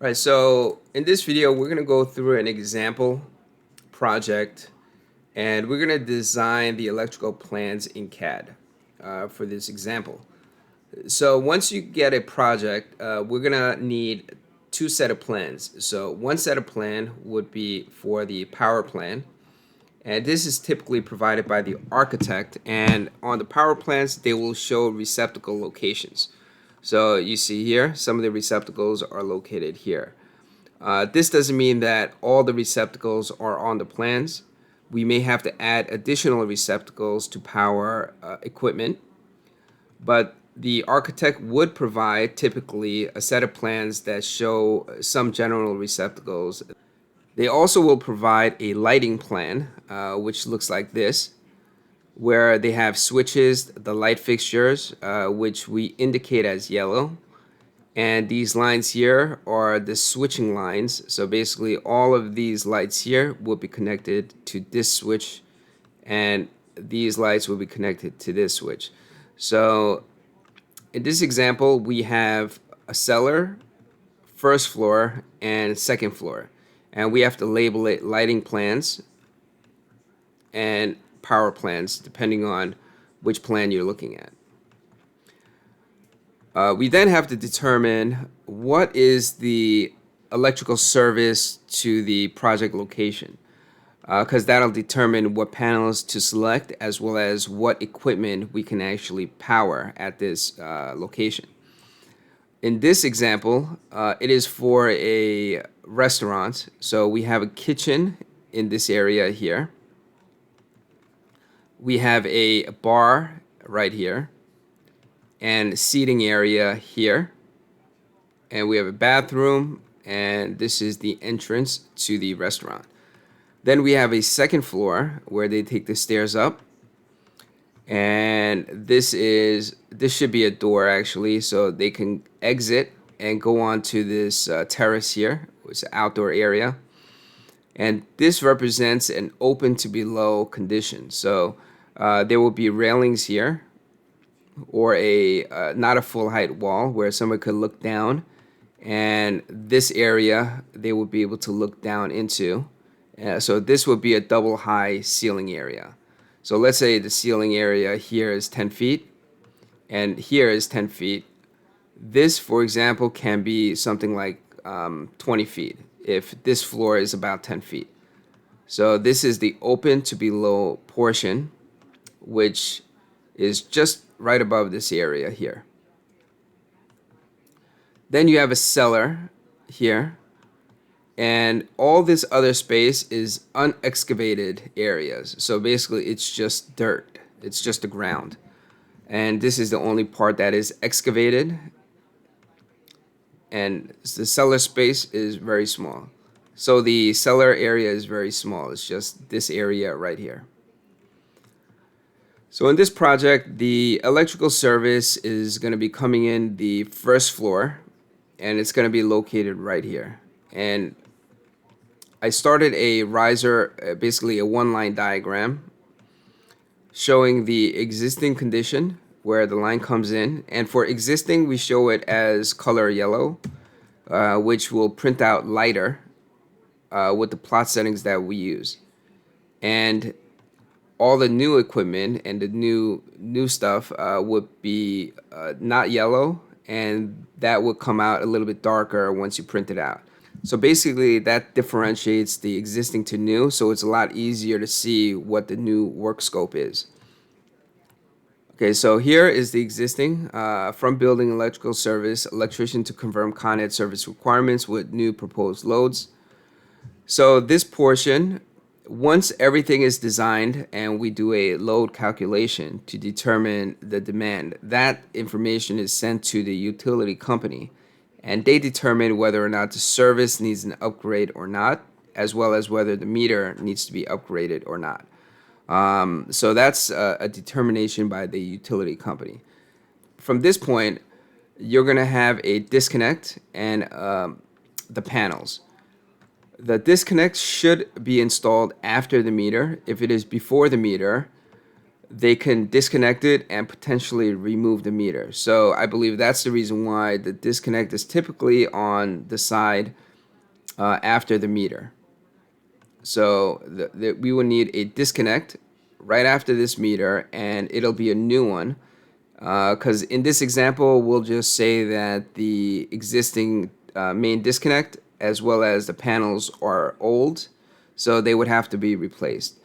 All right, so in this video, we're going to go through an example project and we're going to design the electrical plans in CAD for this example. So once you get a project, we're going to need two set of plans. So one set of plan would be for the power plan, and this is typically provided by the architect, and on the power plans, they will show receptacle locations. So you see here, some of the receptacles are located here. This doesn't mean that all the receptacles are on the plans. We may have to add additional receptacles to power equipment, but the architect would provide typically a set of plans that show some general receptacles. They also will provide a lighting plan, which looks like this, where they have switches, the light fixtures, which we indicate as yellow. And these lines here are the switching lines. So basically all of these lights here will be connected to this switch, and these lights will be connected to this switch. So in this example, we have a cellar, first floor, and second floor. And we have to label it lighting plans and power plans depending on which plan you're looking at. We then have to determine what is the electrical service to the project location, because that'll determine what panels to select as well as what equipment we can actually power at this location. In this example, it is for a restaurant, so we have a kitchen in this area here. We have a bar right here and seating area here, and we have a bathroom, and this is the entrance to the restaurant. Then we have a second floor where they take the stairs up, and this should be a door actually, so they can exit and go on to this terrace here, which is an outdoor area, and this represents an open to below condition. So there will be railings here, or a not a full height wall where someone could look down, and this area they will be able to look down into. So this would be a double high ceiling area. So let's say the ceiling area here is 10 feet and here is 10 feet. This, for example, can be something like 20 feet if this floor is about 10 feet. So this is the open to below portion, which is just right above this area here. Then you have a cellar here, and all this other space is unexcavated areas. So basically it's just dirt, it's just the ground, and this is the only part that is excavated, and the cellar space is very small. So the cellar area is very small, it's just this area right here. So in this project, the electrical service is going to be coming in the first floor, and it's going to be located right here. And I started a riser, basically a one-line diagram, showing the existing condition where the line comes in. And for existing, we show it as color yellow, which will print out lighter with the plot settings that we use. And all the new equipment and the new stuff would be not yellow, and that would come out a little bit darker once you print it out. So basically that differentiates the existing to new, so it's a lot easier to see what the new work scope is. Okay, so here is the existing from building electrical service, electrician to confirm Con Ed service requirements with new proposed loads. So this portion, once everything is designed and we do a load calculation to determine the demand, that information is sent to the utility company, and they determine whether or not the service needs an upgrade or not, as well as whether the meter needs to be upgraded or not. So that's a determination by the utility company. From this point, you're going to have a disconnect and the panels. The disconnect should be installed after the meter. If it is before the meter, they can disconnect it and potentially remove the meter. So I believe that's the reason why the disconnect is typically on the side after the meter. So we will need a disconnect right after this meter, and it'll be a new one. Because in this example, we'll just say that the existing main disconnect as well as the panels are old, so they would have to be replaced.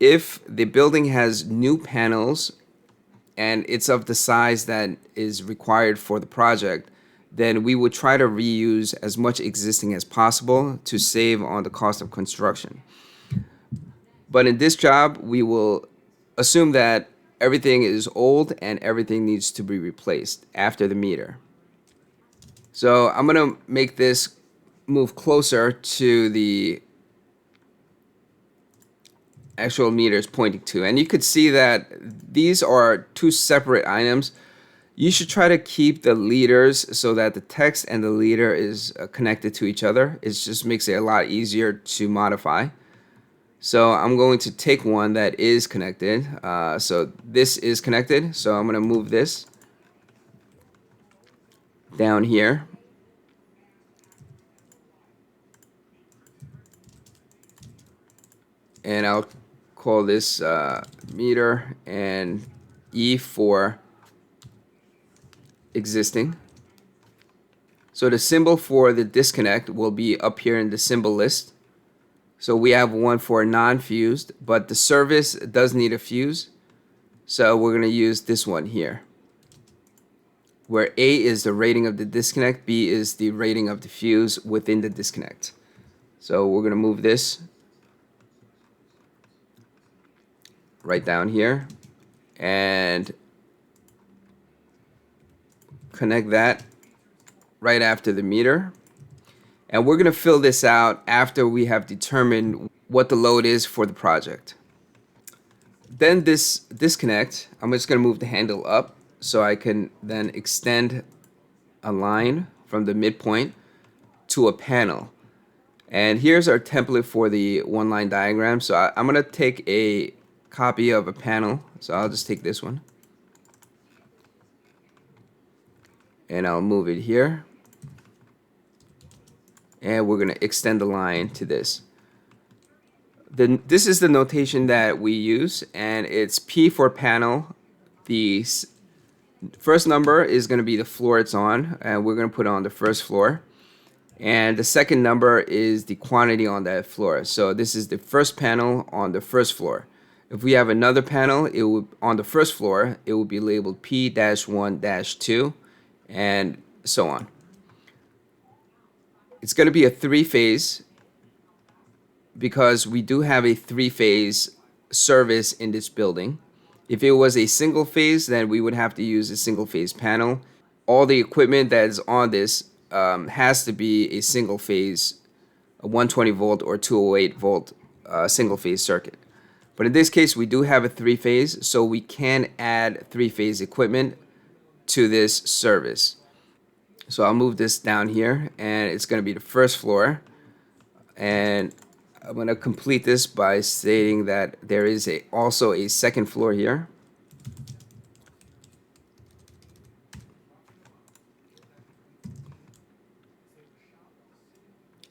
If the building has new panels and it's of the size that is required for the project, then we would try to reuse as much existing as possible to save on the cost of construction. But in this job, we will assume that everything is old and everything needs to be replaced after the meter. So I'm going to make this move closer to the actual meters pointing to. And you could see that these are two separate items. You should try to keep the leaders so that the text and the leader is connected to each other. It just makes it a lot easier to modify. So I'm going to take one that is connected. So this is connected. So I'm going to move this down here. And I'll call this meter and E for existing. So the symbol for the disconnect will be up here in the symbol list. So we have one for non-fused, but the service does need a fuse. So we're going to use this one here, where A is the rating of the disconnect, B is the rating of the fuse within the disconnect. So we're going to move this right down here and connect that right after the meter. And we're going to fill this out after we have determined what the load is for the project. Then this disconnect, I'm just going to move the handle up so I can then extend a line from the midpoint to a panel. And here's our template for the one line diagram. So I'm going to take a copy of a panel. So I'll just take this one. And I'll move it here. And we're going to extend the line to this. This is the notation that we use, and it's P for panel. The first number is going to be the floor it's on, and we're going to put it on the first floor. And the second number is the quantity on that floor. So this is the first panel on the first floor. If we have another panel, it will on the first floor, it will be labeled P-1-2, and so on. It's going to be a three-phase because we do have a three-phase service in this building. If it was a single phase, then we would have to use a single phase panel. All the equipment that is on this has to be a single phase, a 120 volt or 208 volt single phase circuit. But in this case, we do have a three-phase, so we can add three-phase equipment to this service. So I'll move this down here, and it's going to be the first floor. And I'm going to complete this by stating that there is also a second floor here.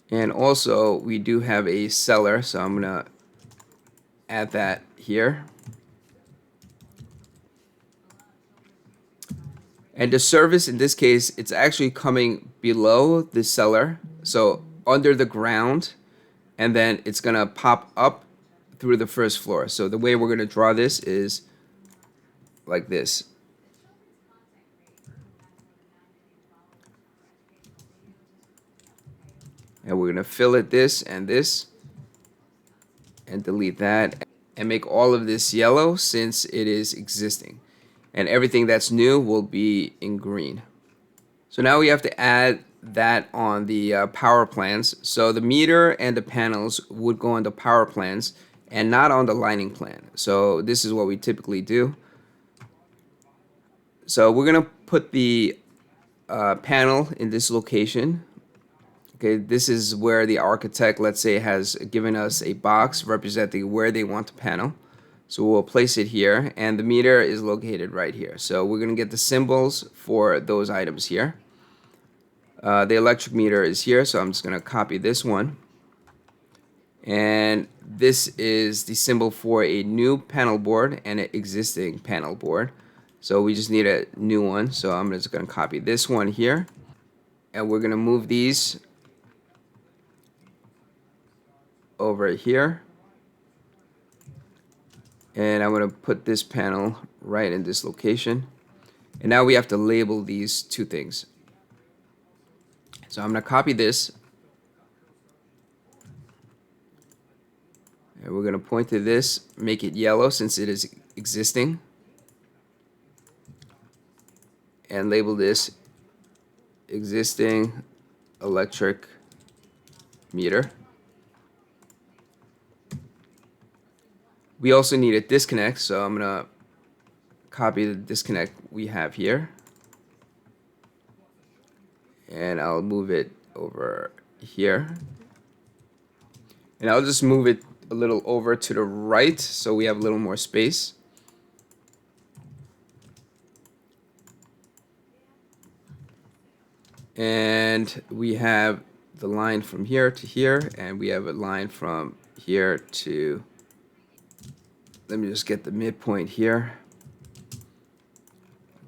And also, we do have a cellar, so I'm going to add that here. And the service in this case, it's actually coming below the cellar, so under the ground, and then it's going to pop up through the first floor. So the way we're going to draw this is like this. And we're going to fill it this and delete that and make all of this yellow since it is existing. And everything that's new will be in green. So now we have to add that on the power plans. So the meter and the panels would go on the power plans and not on the lighting plan. So this is what we typically do. So we're going to put the panel in this location. Okay, this is where the architect, let's say, has given us a box representing where they want the panel. So we'll place it here, and the meter is located right here. So we're going to get the symbols for those items here. The electric meter is here, so I'm just going to copy this one. And this is the symbol for a new panel board and an existing panel board. So we just need a new one. So I'm just going to copy this one here. And we're going to move these over here. And I'm going to put this panel right in this location. And now we have to label these two things. So I'm going to copy this. And we're going to point to this, make it yellow since it is existing. And label this existing electric meter. We also need a disconnect, so I'm going to copy the disconnect we have here. And I'll move it over here. And I'll just move it a little over to the right so we have a little more space. And we have the line from here to here, and we have a line from here to, let me just get the midpoint here.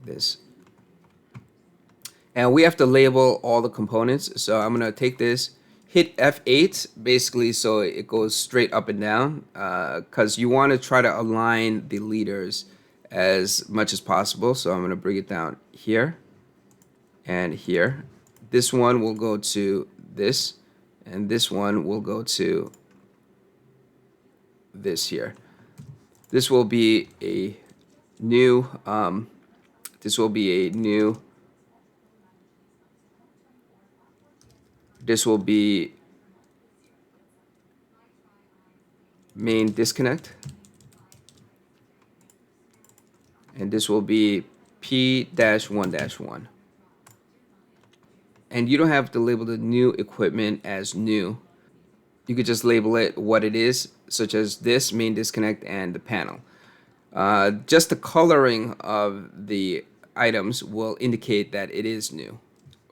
This. And we have to label all the components. So I'm going to take this, hit F8 basically so it goes straight up and down, because you want to try to align the leaders as much as possible. So I'm going to bring it down here and here. This one will go to this, and this one will go to this here. This will be a new, this will be main disconnect, and this will be P-1-1. And you don't have to label the new equipment as new. You could just label it what it is, such as this main disconnect and the panel. Just the coloring of the items will indicate that it is new.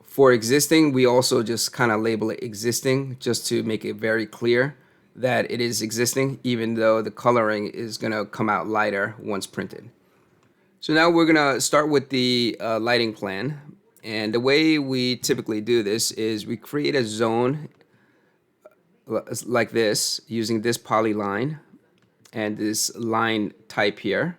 For existing, we also just kind of label it existing just to make it very clear that it is existing, even though the coloring is going to come out lighter once printed. So now we're going to start with the lighting plan. And the way we typically do this is we create a zone like this using this polyline and this line type here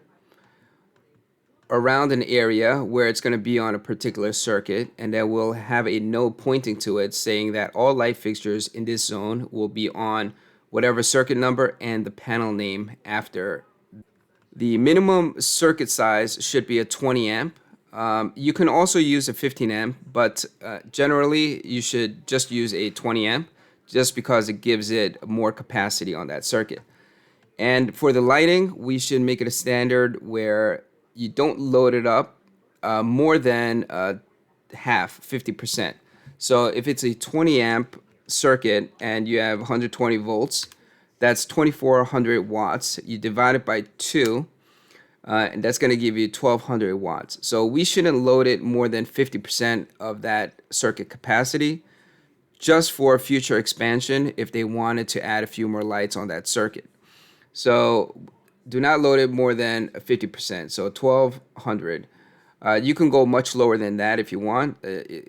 around an area where it's going to be on a particular circuit, and then we'll have a node pointing to it saying that all light fixtures in this zone will be on whatever circuit number and the panel name after. The minimum circuit size should be a 20 amp. You can also use a 15 amp, but generally you should just use a 20 amp just because it gives it more capacity on that circuit. And for the lighting, we should make it a standard where you don't load it up more than half, 50%. So if it's a 20 amp circuit and you have 120 volts, that's 2400 watts. You divide it by 2, and that's going to give you 1200 watts. So we shouldn't load it more than 50% of that circuit capacity, just for future expansion if they wanted to add a few more lights on that circuit. So do not load it more than 50%, so 1200. You can go much lower than that if you want.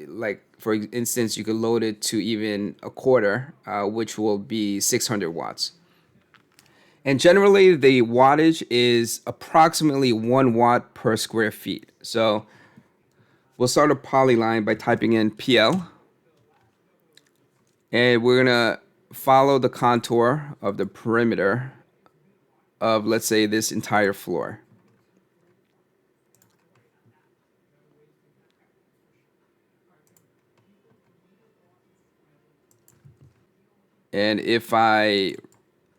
Like for instance, you could load it to even a quarter, which will be 600 watts. And generally the wattage is approximately 1 watt per square feet. So we'll start a polyline by typing in PL. And we're gonna follow the contour of the perimeter of, let's say, this entire floor. And if I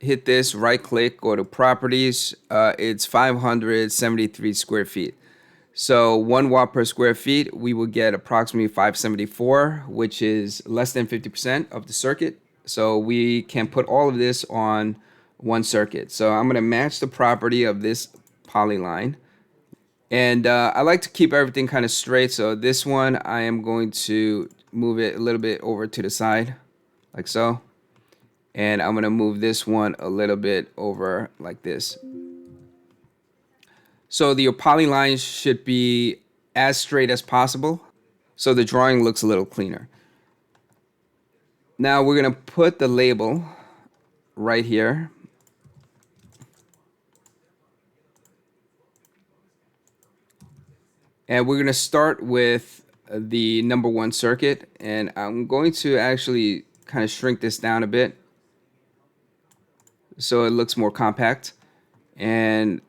hit this, right click, go to properties, it's 573 square feet. So 1 watt per square feet, we will get approximately 574, which is less than 50% of the circuit. So we can put all of this on one circuit. So I'm going to match the property of this polyline. And I like to keep everything kind of straight. So this one, I am going to move it a little bit over to the side, like so. And I'm going to move this one a little bit over like this. So your polylines should be as straight as possible, so the drawing looks a little cleaner. Now we're going to put the label right here. And we're going to start with the number one circuit. And I'm going to actually kind of shrink this down a bit so it looks more compact. And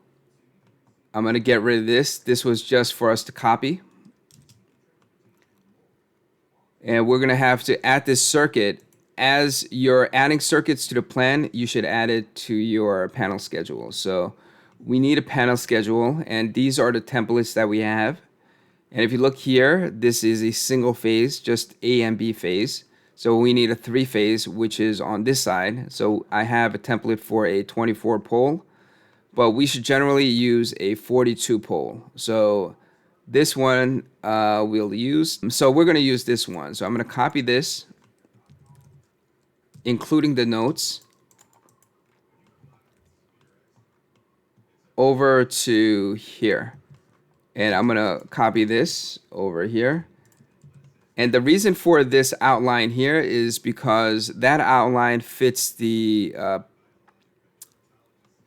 I'm going to get rid of this. This was just for us to copy. And we're going to have to add this circuit. As you're adding circuits to the plan, you should add it to your panel schedule. So we need a panel schedule, and these are the templates that we have. And if you look here, this is a single phase, just A and B phase. So we need a three phase, which is on this side. So I have a template for a 24 pole, but we should generally use a 42 pole. So this one we'll use. So we're going to use this one. So I'm going to copy this, including the notes, over to here. And I'm going to copy this over here. And the reason for this outline here is because that outline fits the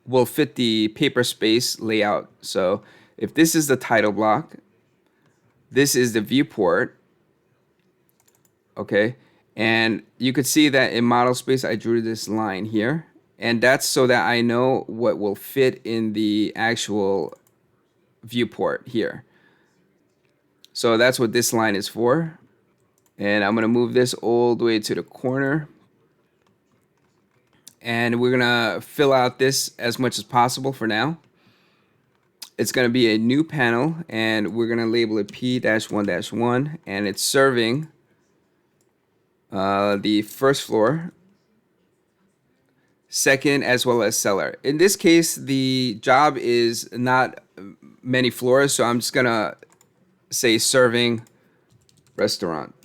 will fit the paper space layout. So if this is the title block, this is the viewport, okay? And you could see that in model space, I drew this line here. And that's so that I know what will fit in the actual viewport here. So that's what this line is for. And I'm going to move this all the way to the corner. And we're going to fill out this as much as possible for now. It's going to be a new panel, and we're going to label it P-1-1, and it's serving the first floor, second, as well as cellar. In this case, the job is not many floors, so I'm just going to say serving restaurant.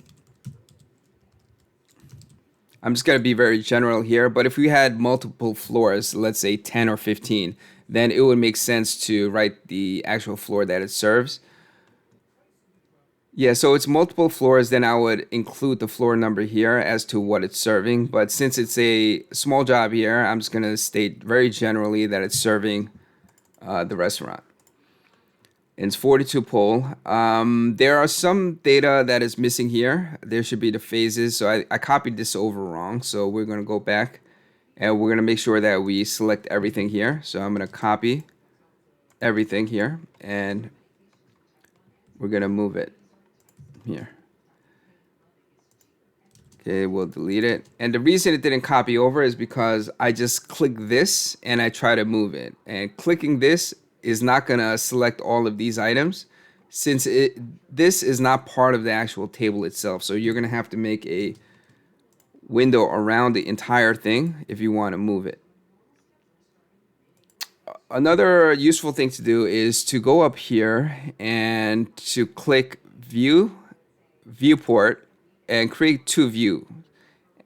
I'm just going to be very general here, but if we had multiple floors, let's say 10 or 15, then it would make sense to write the actual floor that it serves. Yeah, so it's multiple floors, then I would include the floor number here as to what it's serving. But since it's a small job here, I'm just going to state very generally that it's serving the restaurant. It's 42 pole. There are some data that is missing here. There should be the phases. So I copied this over wrong. So we're going to go back and we're going to make sure that we select everything here. So I'm going to copy everything here and we're going to move it here. Okay, we'll delete it. And the reason it didn't copy over is because I just click this and I try to move it. And clicking this is not going to select all of these items since this is not part of the actual table itself. So you're going to have to make a window around the entire thing if you want to move it. Another useful thing to do is to go up here and to click view, viewport, and create two view.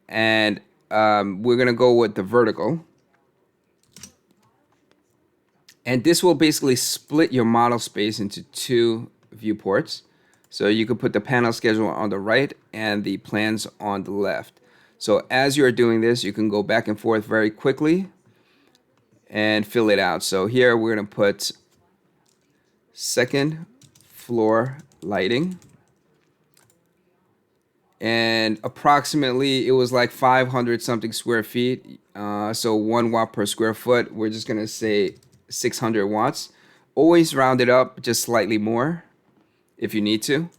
And we're going to go with the vertical. And this will basically split your model space into two viewports. So you could put the panel schedule on the right and the plans on the left. So as you're doing this, you can go back and forth very quickly and fill it out. So here we're going to put second floor lighting. And approximately it was like 500 something square feet. So 1 watt per square foot. We're just going to say 600 watts. Always round it up just slightly more if you need to.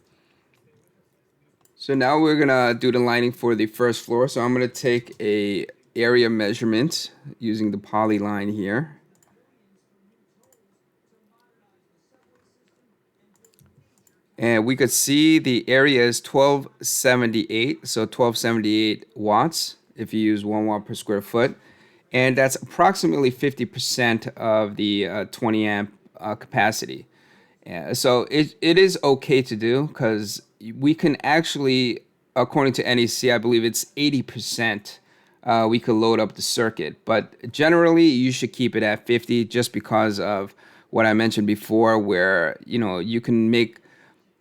So now we're gonna do the lighting for the first floor. So I'm gonna take a area measurement using the polyline here. And we could see the area is 1278, so 1278 watts if you use 1 watt per square foot. and that's approximately 50% of the 20 amp capacity. Yeah, so it is okay to do because we can actually, according to NEC, I believe it's 80%. We could load up the circuit, but generally you should keep it at 50 just because of what I mentioned before, where you can make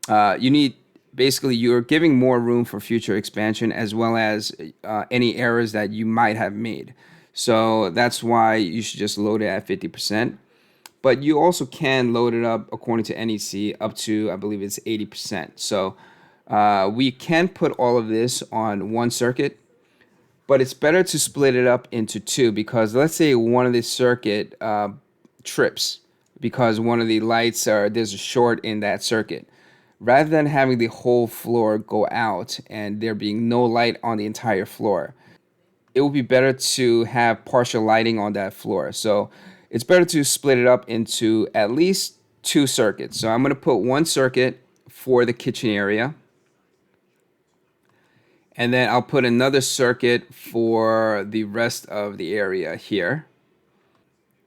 you need basically you're giving more room for future expansion as well as any errors that you might have made. So that's why you should just load it at 50%. But you also can load it up according to NEC up to, I believe it's 80%. So we can put all of this on one circuit, but it's better to split it up into two because let's say one of the circuit trips because one of the lights there's a short in that circuit. Rather than having the whole floor go out and there being no light on the entire floor, it would be better to have partial lighting on that floor. So it's better to split it up into at least two circuits. So I'm going to put one circuit for the kitchen area, and then I'll put another circuit for the rest of the area here.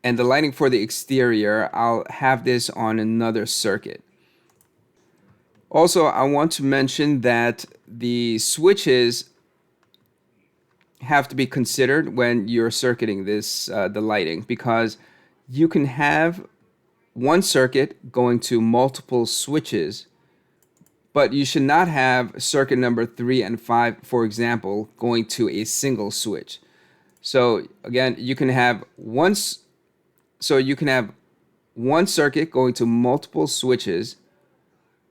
And the lighting for the exterior, I'll have this on another circuit. Also, I want to mention that the switches have to be considered when you're circuiting this the lighting because you can have one circuit going to multiple switches, but you should not have circuit number 3 and 5, for example, going to a single switch. So again, you can have one circuit going to multiple switches,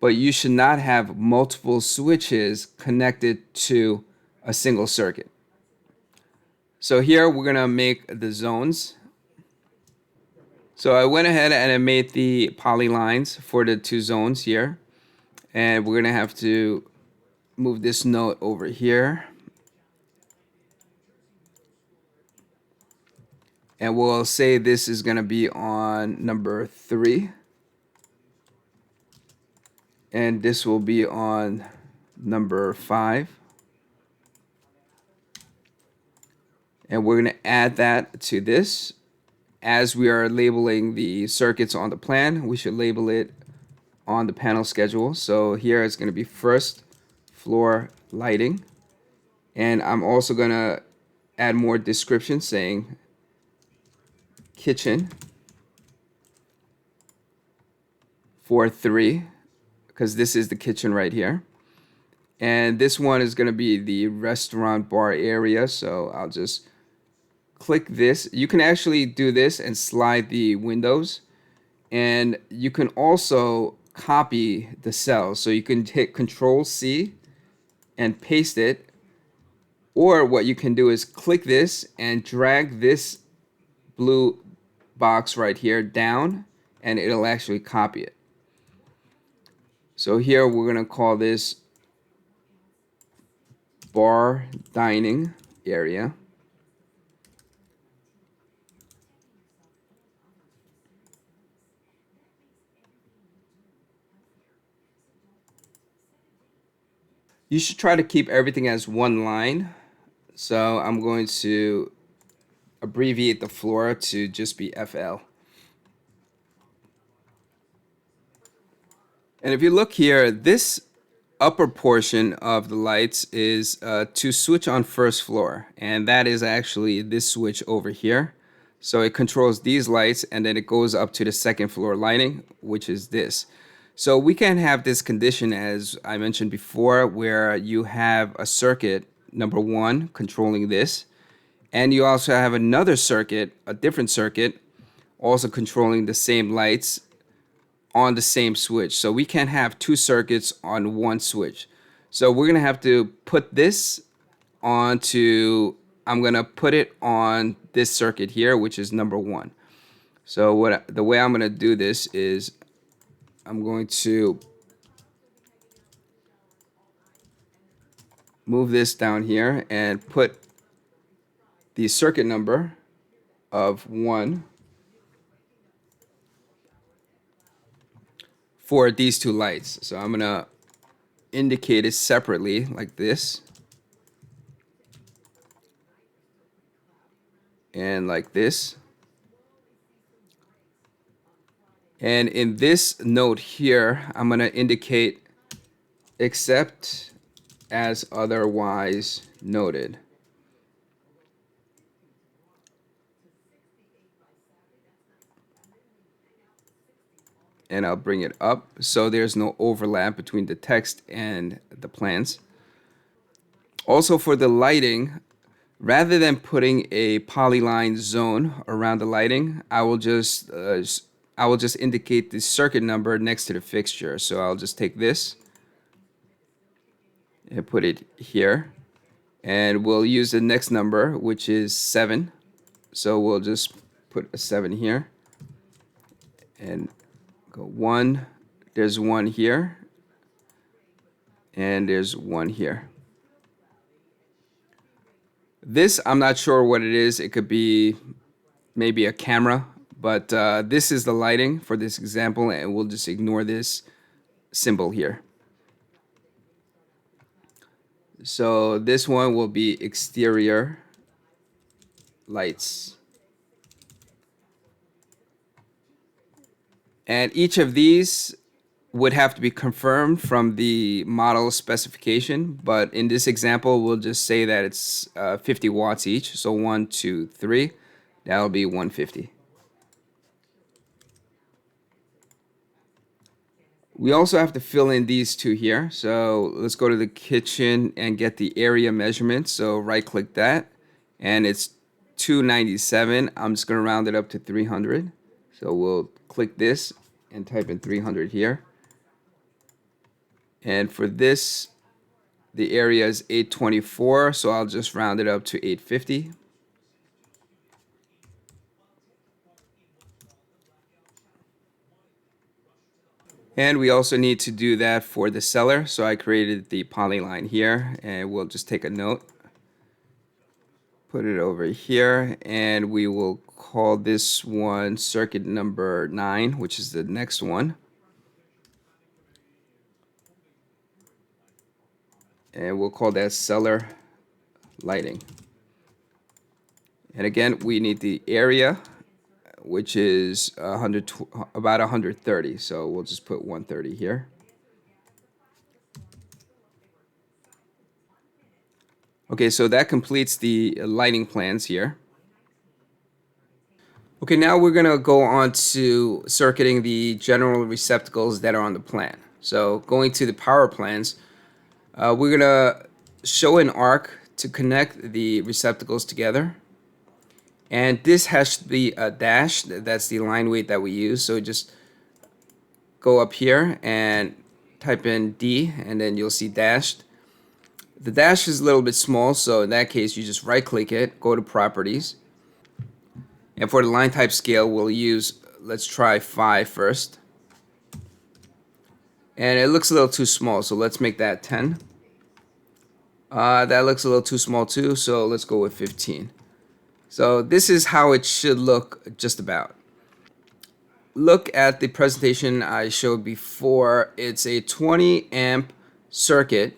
but you should not have multiple switches connected to a single circuit. So here we're gonna make the zones. So I went ahead and I made the polylines for the two zones here. And we're gonna have to move this note over here. And we'll say this is gonna be on number 3. And this will be on number 5. And we're gonna add that to this. As we are labeling the circuits on the plan, we should label it on the panel schedule. So here it's going to be first floor lighting. And I'm also going to add more description saying kitchen for 3, because this is the kitchen right here. And this one is going to be the restaurant bar area. So I'll just click this. You can actually do this and slide the windows. And you can also copy the cells. So you can hit Control C and paste it. Or what you can do is click this and drag this blue box right here down and it'll actually copy it. So here we're going to call this bar dining area. You should try to keep everything as one line. So I'm going to abbreviate the floor to just be FL. And if you look here, this upper portion of the lights is to switch on first floor. And that is actually this switch over here. So it controls these lights and then it goes up to the second floor lighting, which is this. So we can have this condition, as I mentioned before, where you have a circuit, number 1, controlling this. And you also have another circuit, a different circuit, also controlling the same lights on the same switch. So we can't have two circuits on one switch. So we're going to have to put this onto, I'm going to put it on this circuit here, which is number 1. So the way I'm going to do this is I'm going to move this down here and put the circuit number of 1 for these two lights. So I'm going to indicate it separately like this. and like this. And in this note here, I'm going to indicate except as otherwise noted. And I'll bring it up so there's no overlap between the text and the plans. Also for the lighting, rather than putting a polyline zone around the lighting, I will just indicate the circuit number next to the fixture. So I'll just take this and put it here, and we'll use the next number, which is 7. So we'll just put a 7 here and go 1. There's 1 here, and there's 1 here. This, I'm not sure what it is. It could be maybe a camera, but this is the lighting for this example, and we'll just ignore this symbol here. So this one will be exterior lights. And each of these would have to be confirmed from the model specification, but in this example, we'll just say that it's 50 watts each. So 1, 2, 3, that'll be 150. We also have to fill in these two here. So let's go to the kitchen and get the area measurement. So right click that, and it's 297. I'm just going to round it up to 300. So we'll click this and type in 300 here. And for this, the area is 824, so I'll just round it up to 850. And we also need to do that for the cellar, so I created the polyline here, and we'll just take a note, put it over here, and we will call this one circuit number 9, which is the next one. And we'll call that cellar lighting. And again, we need the area, which is about 130. So we'll just put 130 here. Okay, so that completes the lighting plans here. Okay, now we're going to go on to circuiting the general receptacles that are on the plan. So going to the power plans, we're going to show an arc to connect the receptacles together. And this has to be a dash. That's the line weight that we use. So just go up here and type in D, and then you'll see dashed. The dash is a little bit small, so in that case, you just right click it, go to properties. And for the line type scale, we'll use, let's try 5 first. And it looks a little too small, so let's make that 10. That looks a little too small too, so let's go with 15. So this is how it should look just about. Look at the presentation I showed before. It's a 20 amp circuit.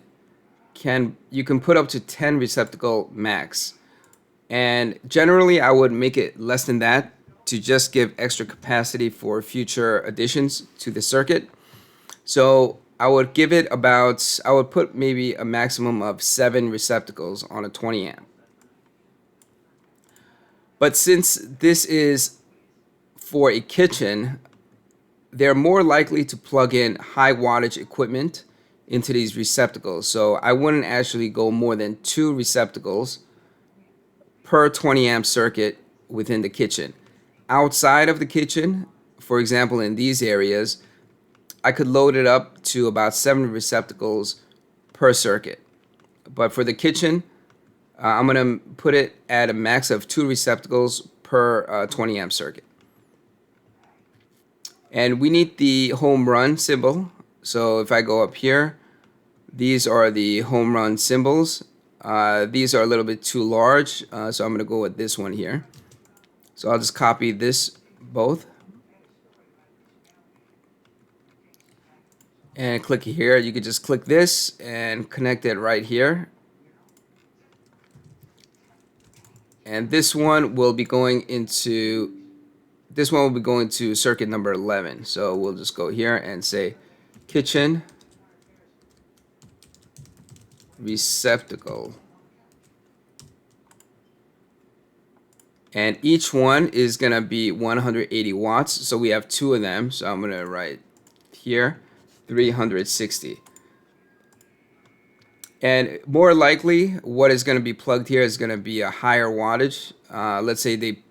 You can put up to 10 receptacle max. And generally I would make it less than that to just give extra capacity for future additions to the circuit. So I would give it about, I would put maybe a maximum of 7 receptacles on a 20 amp. But since this is for a kitchen, they're more likely to plug in high wattage equipment into these receptacles. So I wouldn't actually go more than 2 receptacles per 20 amp circuit within the kitchen. Outside of the kitchen, for example, in these areas, I could load it up to about 7 receptacles per circuit. But for the kitchen, I'm going to put it at a max of 2 receptacles per 20 amp circuit. And we need the home run symbol. So if I go up here, these are the home run symbols. These are a little bit too large, so I'm going to go with this one here. So I'll just copy this both. And click here. You could just click this and connect it right here. And this one will be going into circuit number 11. So we'll just go here and say kitchen receptacle. And each one is going to be 180 watts. So we have two of them. So I'm going to write here 360. And more likely, what is going to be plugged here is going to be a higher wattage. Let's say they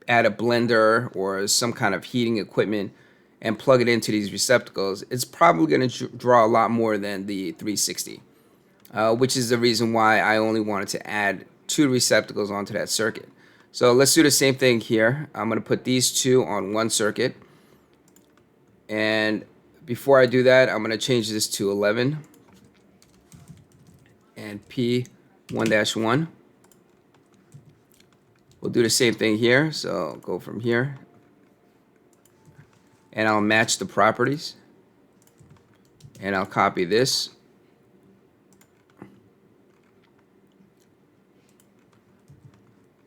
add a blender or some kind of heating equipment and plug it into these receptacles. It's probably going to draw a lot more than the 360, which is the reason why I only wanted to add two receptacles onto that circuit. So let's do the same thing here. I'm going to put these two on one circuit. And before I do that, I'm going to change this to 11 and P1-1. We'll do the same thing here. So I'll go from here. And I'll match the properties. And I'll copy this.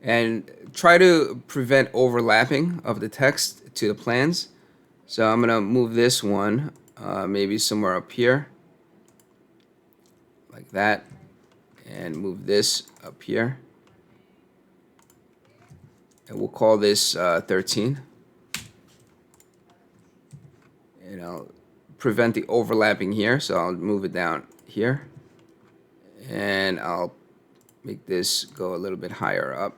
And try to prevent overlapping of the text to the plans. So I'm going to move this one maybe somewhere up here. Like that. And move this up here. And we'll call this 13. And I'll prevent the overlapping here. So I'll move it down here. And I'll make this go a little bit higher up.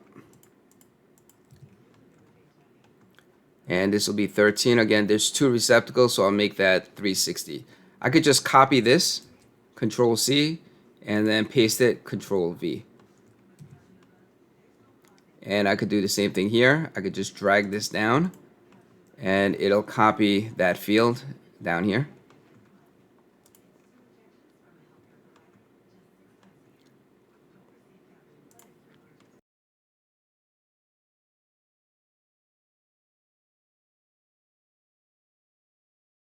And this will be 13. Again, there's two receptacles, so I'll make that 360. I could just copy this, Control C, and then paste it, Control V. And I could do the same thing here. I could just drag this down, and it'll copy that field down here.